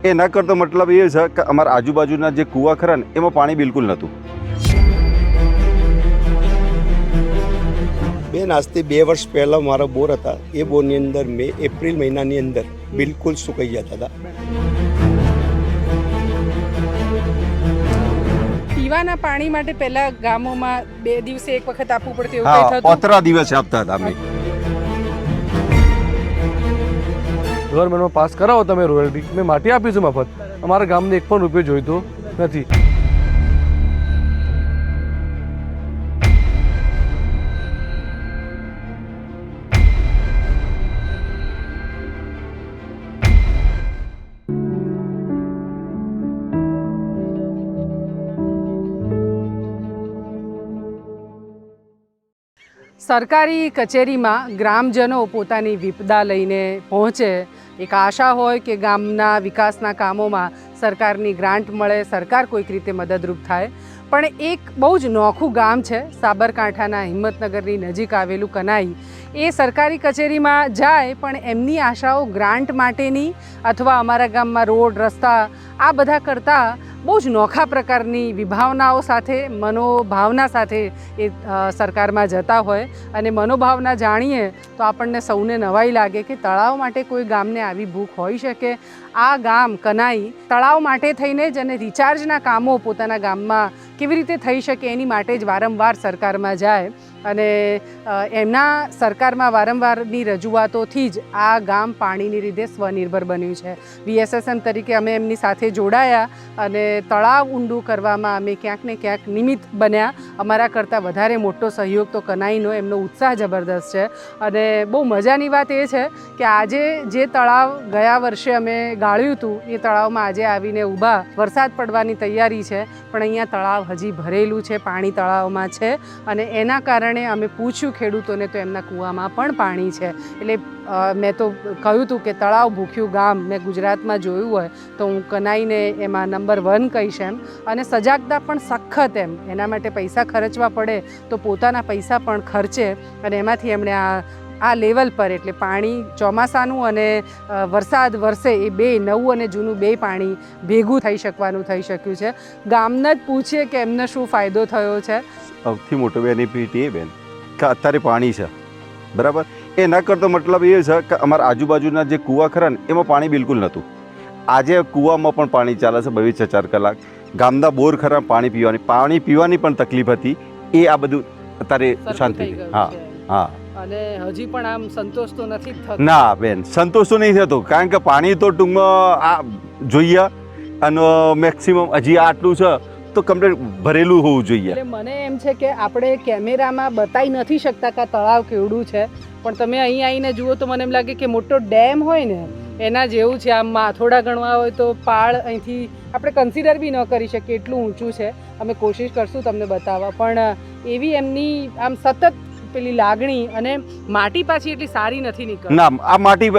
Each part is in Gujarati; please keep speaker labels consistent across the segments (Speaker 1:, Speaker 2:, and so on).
Speaker 1: એના કરતો મતલબ એ છે કે અમારા આજુબાજુના જે કૂવા ખરા ને એમાં પાણી બિલકુલ નહોતું.
Speaker 2: બેન, આજથી 2 વર્ષ પહેલાં મારા બોર હતા. એ બોરની અંદર એપ્રિલ મહિનાની અંદર બિલકુલ સુકાઈ જતા હતા.
Speaker 3: પીવાના પાણી માટે પહેલા ગામોમાં 2 દિવસે એક વખત આપવું પડતું એવું
Speaker 1: હા,
Speaker 3: કંઈ થતું?
Speaker 1: 15 દિવસે આપતા હતા અમે.
Speaker 4: ગવર્મેન્ટમાં પાસ કરાવો તમે રોયલ્ટી, મેં માટી આપીશું મફત. અમારા ગામને 1 પણ રૂપિયો જોઈતો નથી.
Speaker 3: સરકારી કચેરીમાં ગ્રામજનો પોતાની વિપદા લઈને પહોંચે, એક આશા હોય કે ગામના વિકાસના કામોમાં સરકારની ગ્રાન્ટ મળે, સરકાર કોઈક રીતે મદદરૂપ થાય. પણ એક બહુ જ નોખું ગામ છે, સાબરકાંઠાના હિંમતનગરની નજીક આવેલું કનાઈ. એ સરકારી કચેરીમાં જાય પણ એમની આશાઓ ગ્રાન્ટ માટેની અથવા અમારા ગામમાં રોડ રસ્તા આ બધા કરતાં બહુ જ નોખા પ્રકારની વિભાવનાઓ સાથે, મનોભાવના સાથે એ સરકારમાં જતા હોય. અને મનોભાવના જાણીએ તો આપણને સૌને નવાઈ લાગે કે તળાવ માટે કોઈ ગામને આવી ભૂખ હોઈ શકે. આ ગામ કનાઈ તળાવ માટે થઈને જ અને રિચાર્જના કામો પોતાના ગામમાં કેવી રીતે થઈ શકે એની માટે જ વારંવાર સરકારમાં જાય. અને એમના સરકારમાં વારંવારની રજૂઆતોથી જ આ ગામ પાણીની રીતે સ્વનિર્ભર બન્યું છે. VSSM તરીકે અમે એમની સાથે જોડાયા અને તળાવ ઊંડું કરવામાં અમે ક્યાંક ને ક્યાંક નિમિત્ત બન્યા. અમારા કરતાં વધારે મોટો સહયોગ તો કનાઈનો, એમનો ઉત્સાહ જબરદસ્ત છે. અને બહુ મજાની વાત એ છે કે આજે જે તળાવ ગયા વર્ષે અમે ગાળ્યું હતું એ તળાવમાં આજે આવીને ઊભા. વરસાદ પડવાની તૈયારી છે પણ અહીંયા તળાવ હજી ભરેલું છે, પાણી તળાવમાં છે. અને એના કારણે અમે પૂછ્યું ખેડૂતોને તો એમના કૂવામાં પણ પાણી છે. એટલે મેં તો કહ્યું હતું કે તળાવ ભૂખ્યું ગામ મેં ગુજરાતમાં જોયું હોય તો હું કનાઈને એમાં નંબર 1 કહીશ એમ. અને સજાગતા પણ સખત એમ. એના માટે પૈસા ખર્ચવા પડે તો પોતાના પૈસા પણ ખર્ચે અને એમાંથી એમણે આ લેવલ પર, એટલે પાણી ચોમાસાનું અને વરસાદ વરસે એ બે, નવું અને જૂનું બે પાણી ભેગું થઈ શકવાનું થઈ શક્યું છે. ગામને જ પૂછીએ કે એમને શું ફાયદો થયો છે.
Speaker 1: સૌથી મોટો બેનિફિટ એ બેન કે અત્યારે પાણી છે, બરાબર. એના કરતો મતલબ એ છે કે અમારા આજુબાજુના જે કૂવા ખરા ને એમાં પાણી બિલકુલ નહોતું. આજે કૂવામાં પણ પાણી ચાલે છે 24 કલાક. ગામના બોર ખરા, પાણી પીવાની પણ તકલીફ હતી. એ આ બધું અત્યારે શાંતિ થઈ. હા હા.
Speaker 3: અને હજી પણ આમ સંતોષ તો નથી થતો.
Speaker 1: ના બેન, સંતોષ તો નહીં થતો, કારણ કે પાણી તો ટૂંકમાં આ જોઈએ અને મેક્સિમમ હજી આટલું છે તો કમ્પ્લીટ ભરેલું હોવું જોઈએ.
Speaker 3: એટલે મને એમ છે કે આપણે કેમેરામાં બતાવી નથી શકતા કે આ તળાવ કેવડું છે, પણ તમે અહીં આવીને જુઓ તો મને એમ લાગે કે મોટો ડેમ હોય ને એના જેવું છે. આમ થોડા ગણવા હોય તો પાળ અહીંથી આપણે કન્સિડર બી ન કરી શકીએ એટલું ઊંચું છે. અમે કોશિશ કરશું તમને બતાવવા, પણ એવી એમની આમ સતત પેલી લાગણી. અને માટી પાછી એટલી સારી નથી નીકળતી.
Speaker 1: ના, આ માટી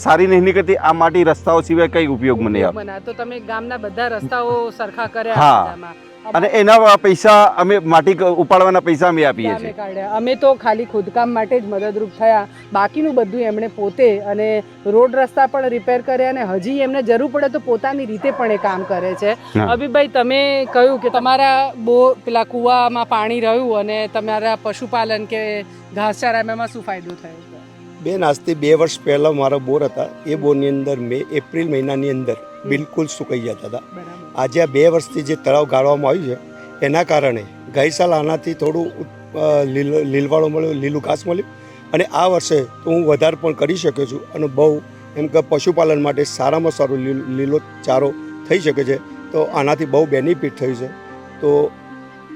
Speaker 1: સારી નહીં નીકળતી. આ માટી રસ્તાઓ સિવાય કઈ ઉપયોગ મને આપે.
Speaker 3: તો તમે ગામના બધા રસ્તાઓ સરખા કર્યા.
Speaker 1: હા, અને એના પૈસા અમે માટી ઉપાડવાના પૈસા અમે આપીએ છીએ.
Speaker 3: અમે તો ખાલી ખોદકામ માટે જ મદદરૂપ થયા. બાકીનું બધું એમણે પોતે, અને રોડ રસ્તા પણ રિપેર કર્યા. અને હજી એમને જરૂર પડે તો પોતાની રીતે પણ એ કામ કરે છે. અભિભાઈ, તમે કહ્યું કે તમારા પેલા કૂવામાં પાણી રહ્યું અને તમારા પશુપાલન કે ઘાસચારા એમાં શું ફાયદો થયો?
Speaker 2: બેન, આજથી 2 વર્ષ પહેલાં મારા બોર હતા. એ બોરની અંદર એપ્રિલ મહિનાની અંદર બિલકુલ સુકાઈ જતા હતા. આજે આ 2 વર્ષથી જે તળાવ ગાળવામાં આવ્યું છે એના કારણે ગઈ સાલ આનાથી થોડું લીલવાળો મળ્યો, લીલું ઘાસ મળ્યું. અને આ વર્ષે તો હું વધારે પણ કરી શક્યો છું. અને બહુ એમ કે પશુપાલન માટે સારામાં સારો લીલો ચારો થઈ શકે છે. તો આનાથી બહુ બેનિફિટ થયું છે. તો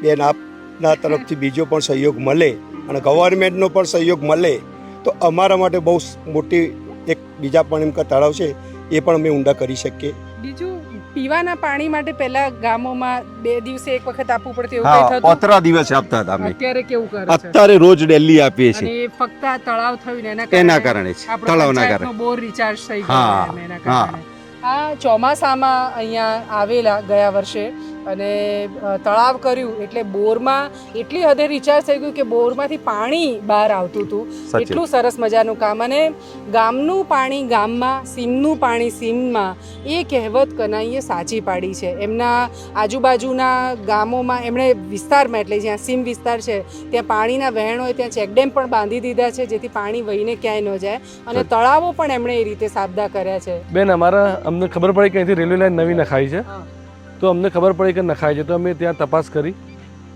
Speaker 2: બેન, આપના તરફથી બીજો પણ સહયોગ મળે અને ગવર્મેન્ટનો પણ સહયોગ મળે તો અમારા માટે બહુ મોટી એક બીજા પણ એમ કે તળાવ છે એ પણ અમે ઊંડા કરી શકીએ.
Speaker 3: બીજું, પીવાના પાણી માટે પહેલા ગામોમાં 2 દિવસે એક વખત આપવું પડતું એવું
Speaker 1: હા,
Speaker 3: કંઈ થતું?
Speaker 1: 15 દિવસે આપતા હતા અમે.
Speaker 3: અત્યારે કેવું કરે છે?
Speaker 1: અત્યારે રોજ ડેલી આપીએ
Speaker 3: અને
Speaker 1: છીએ.
Speaker 3: એ ફક્ત આ તળાવ થયું ને
Speaker 1: એના કારણે જ,
Speaker 3: આપણો
Speaker 1: તળાવના
Speaker 3: પંચાયતનો
Speaker 1: કારણે.
Speaker 3: બોર રિચાર્જ થઈ
Speaker 1: હા,
Speaker 3: ગયો એના કારણે. આ ચોમાસામાં અહીંયા આવેલા ગયા વર્ષે અને તળાવ કર્યું એટલે બોરમાં એટલી હદે રિચાર્જ થઈ ગયું કે બોરમાંથી પાણી બહાર આવતું હતું.
Speaker 1: સાચી.
Speaker 3: એટલું સરસ મજાનું કામ. અને ગામનું પાણી ગામમાં, સીમનું પાણી સીમમાં, એ કહેવત કનાઈએ સાચી પાડી છે. એમના આજુબાજુના ગામોમાં એમણે વિસ્તારમાં, એટલે જ્યાં સીમ વિસ્તાર છે ત્યાં પાણીના વહેણ હોય ત્યાં ચેકડેમ પણ બાંધી દીધા છે જેથી પાણી વહીને ક્યાંય ન જાય, અને તળાવો પણ એમણે એ રીતે સાબદા કર્યા છે.
Speaker 4: બેન અમને ખબર પડી કે અહીંથી રેલવે લાઈન નવી નખાઈ છે, તો અમને ખબર પડી કે નખાય છે, તો અમે ત્યાં તપાસ કરી.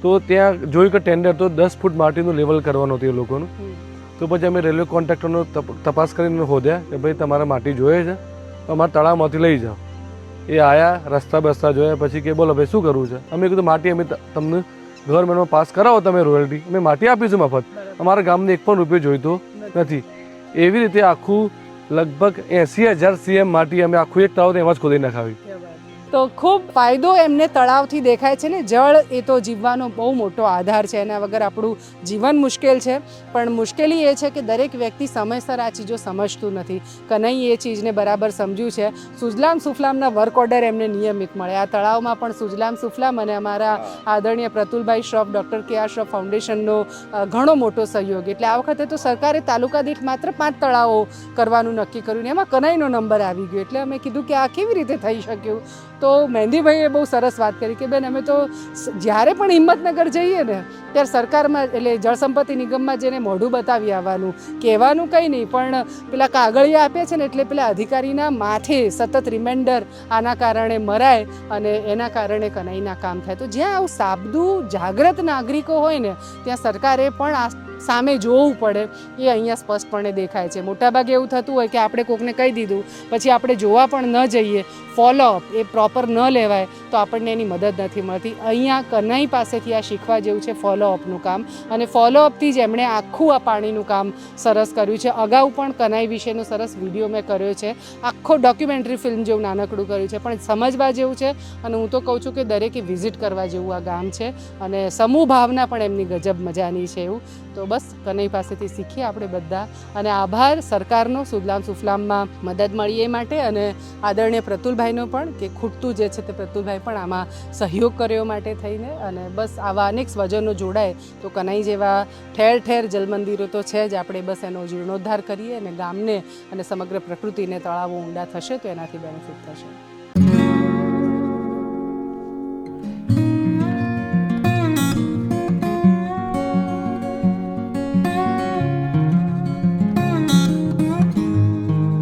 Speaker 4: તો ત્યાં જોયું કે ટેન્ડર તો 10 ફૂટ માટીનું લેવલ કરવાનું હતું એ લોકોનું. તો પછી અમે રેલવે કોન્ટ્રાક્ટરનો તપાસ કરીને શોધ્યા કે ભાઈ તમારે માટી જોઈએ છે તો અમારા તળાવમાંથી લઈ જાઓ. એ આયા, રસ્તા બસ્તા જોયા, પછી કે બોલો ભાઈ શું કરવું છે. અમે કીધું માટી અમે તમને ગવર્મેન્ટમાં પાસ કરાવો તમે રોયલ્ટી, અમે માટી આપીશું મફત. અમારા ગામને 1 પણ રૂપિયો જોઈતો નથી. એવી રીતે આખું લગભગ 80,000 CM માટી અમે આખું એક તળાવ એમાં જ ખોદી નખાવી.
Speaker 3: તો ખૂબ ફાયદો એમને તળાવથી દેખાય છે ને. જળ એ તો જીવવાનો બહુ મોટો આધાર છે, એના વગર આપણું જીવન મુશ્કેલ છે. પણ મુશ્કેલી એ છે કે દરેક વ્યક્તિ સમયસર આ ચીજો સમજતું નથી. કનૈ એ ચીજને બરાબર સમજ્યું છે. સુજલામ સુફલામના વર્ક ઓર્ડર એમને નિયમિત મળે. આ તળાવમાં પણ સુજલામ સુફલામ અને અમારા આદરણીય પ્રતુલભાઈ શ્રોફ, ડૉક્ટર KR શ્રોફ ફાઉન્ડેશનનો ઘણો મોટો સહયોગ. એટલે આ વખતે તો સરકારે તાલુકા દીઠ માત્ર 5 તળાવો કરવાનું નક્કી કર્યું ને એમાં કનૈનો નંબર આવી ગયો. એટલે અમે કીધું કે આ કેવી રીતે થઈ શક્યું. તો મહેંદીભાઈએ બહુ સરસ વાત કરી કે બેન અમે તો જ્યારે પણ હિંમતનગર જઈએ ને ત્યારે સરકારમાં, એટલે જળસંપત્તિ નિગમમાં જઈને મોઢું બતાવી આવવાનું, કહેવાનું કંઈ નહીં, પણ પેલા કાગળિયા આપે છે ને એટલે પેલા અધિકારીના માથે સતત રિમાઇન્ડર આના કારણે મરાય અને એના કારણે કનૈના કામ થાય. તો જ્યાં આવું સાબદું જાગૃત નાગરિકો હોય ને ત્યાં સરકારે પણ આ સામે જોવું પડે. એ અહીંયા સ્પષ્ટપણે દેખાય છે. મોટાભાગે એવું થતું હોય કે આપણે કોકને કહી દીધું પછી આપણે જોવા પણ ન જઈએ, ફોલોઅપ એ પ્રોપર ન લેવાય તો આપણને એની મદદ નથી મળતી. અહીંયા કનૈ પાસેથી આ શીખવા જેવું છે ફોલોઅપનું કામ, અને ફોલોઅપથી જ એમણે આખું આ પાણીનું કામ સરસ કર્યું છે. અગાઉ પણ કનૈ વિશેનો સરસ વિડીયો મેં કર્યો છે, આખો ડોક્યુમેન્ટરી ફિલ્મ જેવું નાનકડું કર્યું છે, પણ સમજવા જેવું છે. અને હું તો કહું છું કે દરેકે વિઝિટ કરવા જેવું આ ગામ છે, અને સમૂહ ભાવના પણ એમની ગજબ મજાની છે. એવું તો બસ કનૈ પાસેથી શીખીએ આપણે બધા. અને આભાર સરકારનો સુજલામ સુફલામમાં મદદ મળી એ માટે, અને આદરણીય પ્રતુલભાઈનો પણ કે ખૂટતું જે છે તે પ્રતુલભાઈ પણ આમાં સહયોગ કર્યો માટે થઈને. અને બસ આવા અનેક સ્વજનો જોડાય તો કનૈ જેવા ઠેર ઠેર જલમંદિરો તો છે જ. આપણે બસ એનો જીર્ણોદ્ધાર કરીએ અને ગામને અને સમગ્ર પ્રકૃતિને તળાવો ઊંડા થશે તો એનાથી બેનિફિટ થશે.